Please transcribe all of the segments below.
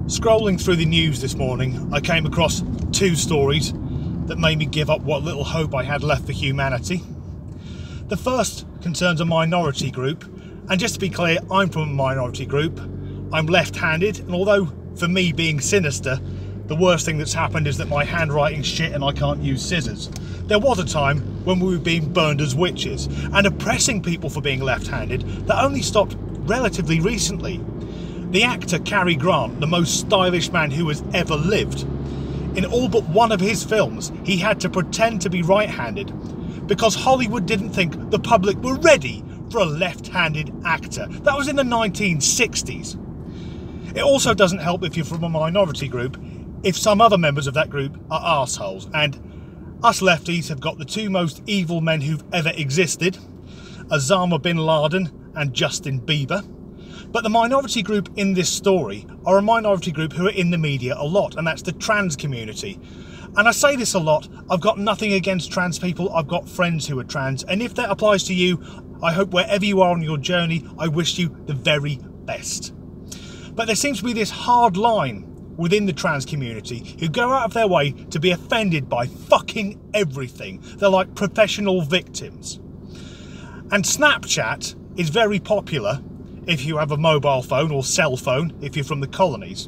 Scrolling through the news this morning, I came across two stories that made me give up what little hope I had left for humanity. The first concerns a minority group, and just to be clear, I'm from a minority group. I'm left-handed, and although for me being sinister, the worst thing that's happened is that my handwriting's shit and I can't use scissors. There was a time when we were being burned as witches and oppressing people for being left-handed that only stopped relatively recently. The actor Cary Grant, the most stylish man who has ever lived, in all but one of his films, he had to pretend to be right-handed because Hollywood didn't think the public were ready for a left-handed actor. That was in the 1960s. It also doesn't help if you're from a minority group if some other members of that group are arseholes, and us lefties have got the two most evil men who've ever existed, Osama bin Laden and Justin Bieber. But the minority group in this story are a minority group who are in the media a lot, and that's the trans community. And I say this a lot, I've got nothing against trans people, I've got friends who are trans, and if that applies to you, I hope wherever you are on your journey, I wish you the very best. But there seems to be this hard line within the trans community who go out of their way to be offended by fucking everything. They're like professional victims. And Snapchat is very popular if you have a mobile phone or cell phone if you're from the colonies.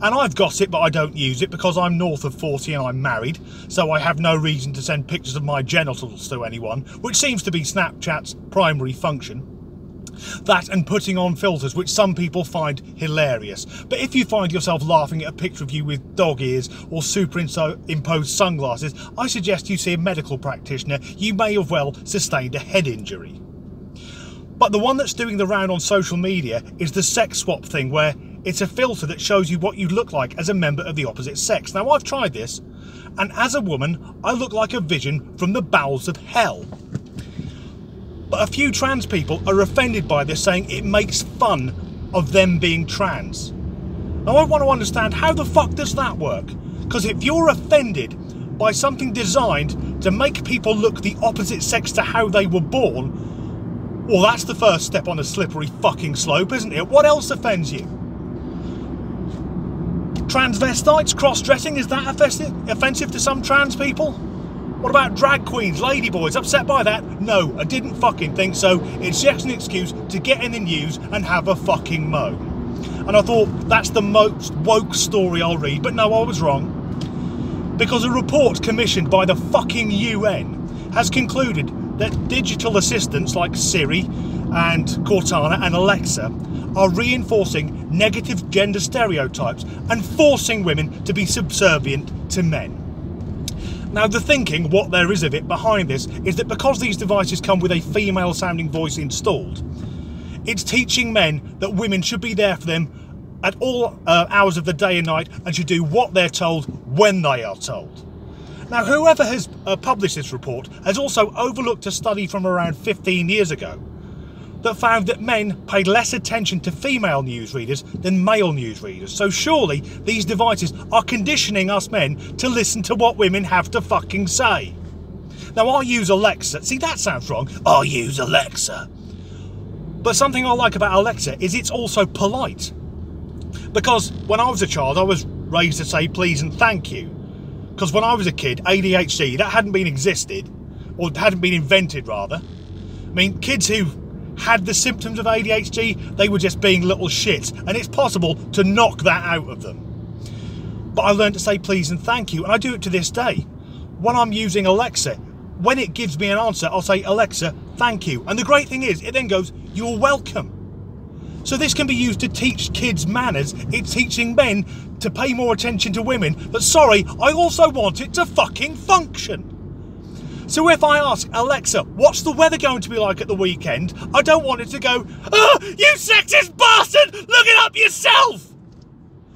And I've got it, but I don't use it because I'm north of 40 and I'm married, so I have no reason to send pictures of my genitals to anyone, which seems to be Snapchat's primary function. That and putting on filters, which some people find hilarious. But if you find yourself laughing at a picture of you with dog ears or superimposed sunglasses, I suggest you see a medical practitioner. You may have well sustained a head injury. But the one that's doing the round on social media is the sex swap thing, where it's a filter that shows you what you look like as a member of the opposite sex. Now, I've tried this, and as a woman, I look like a vision from the bowels of hell. But a few trans people are offended by this, saying it makes fun of them being trans. Now, I want to understand, how the fuck does that work? Because if you're offended by something designed to make people look the opposite sex to how they were born, well, that's the first step on a slippery fucking slope, isn't it? What else offends you? Transvestites, cross-dressing, is that offensive to some trans people? What about drag queens, ladyboys, upset by that? No, I didn't fucking think so. It's just an excuse to get in the news and have a fucking moan. And I thought, that's the most woke story I'll read, but no, I was wrong. Because a report commissioned by the fucking UN has concluded that digital assistants like Siri and Cortana and Alexa are reinforcing negative gender stereotypes and forcing women to be subservient to men. Now, the thinking, what there is of it behind this, is that because these devices come with a female sounding voice installed, it's teaching men that women should be there for them at all hours of the day and night and should do what they're told when they are told. Now, whoever has published this report has also overlooked a study from around 15 years ago that found that men paid less attention to female newsreaders than male newsreaders. So surely these devices are conditioning us men to listen to what women have to fucking say. Now, I use Alexa. See, that sounds wrong. I use Alexa. But something I like about Alexa is it's also polite. Because when I was a child, I was raised to say please and thank you. Because when I was a kid, ADHD, that hadn't been invented rather. I mean, kids who had the symptoms of ADHD, they were just being little shits, and it's possible to knock that out of them. But I learned to say please and thank you, and I do it to this day. When I'm using Alexa, when it gives me an answer, I'll say, Alexa, thank you. And the great thing is, it then goes, you're welcome. So this can be used to teach kids manners. It's teaching men to pay more attention to women. But sorry, I also want it to fucking function. So if I ask Alexa, what's the weather going to be like at the weekend? I don't want it to go, oh, you sexist bastard, look it up yourself.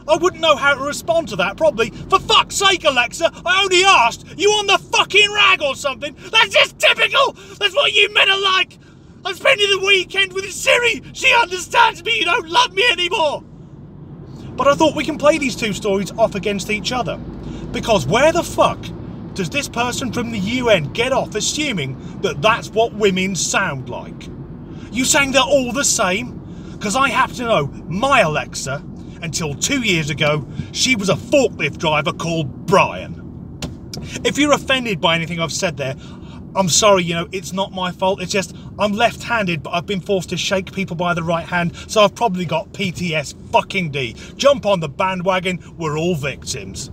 I wouldn't know how to respond to that, probably. For fuck's sake, Alexa, I only asked. You on the fucking rag or something? That's just typical. That's what you men are like. I'm spending the weekend with Siri. She understands me. You don't love me anymore. But I thought we can play these two stories off against each other. Because where the fuck does this person from the UN get off assuming that that's what women sound like? You saying they're all the same? Because I happen to know my Alexa, until 2 years ago, she was a forklift driver called Brian. If you're offended by anything I've said there, I'm sorry, you know, it's not my fault. It's just I'm left-handed, but I've been forced to shake people by the right hand, so I've probably got PTS fucking D. Jump on the bandwagon, we're all victims.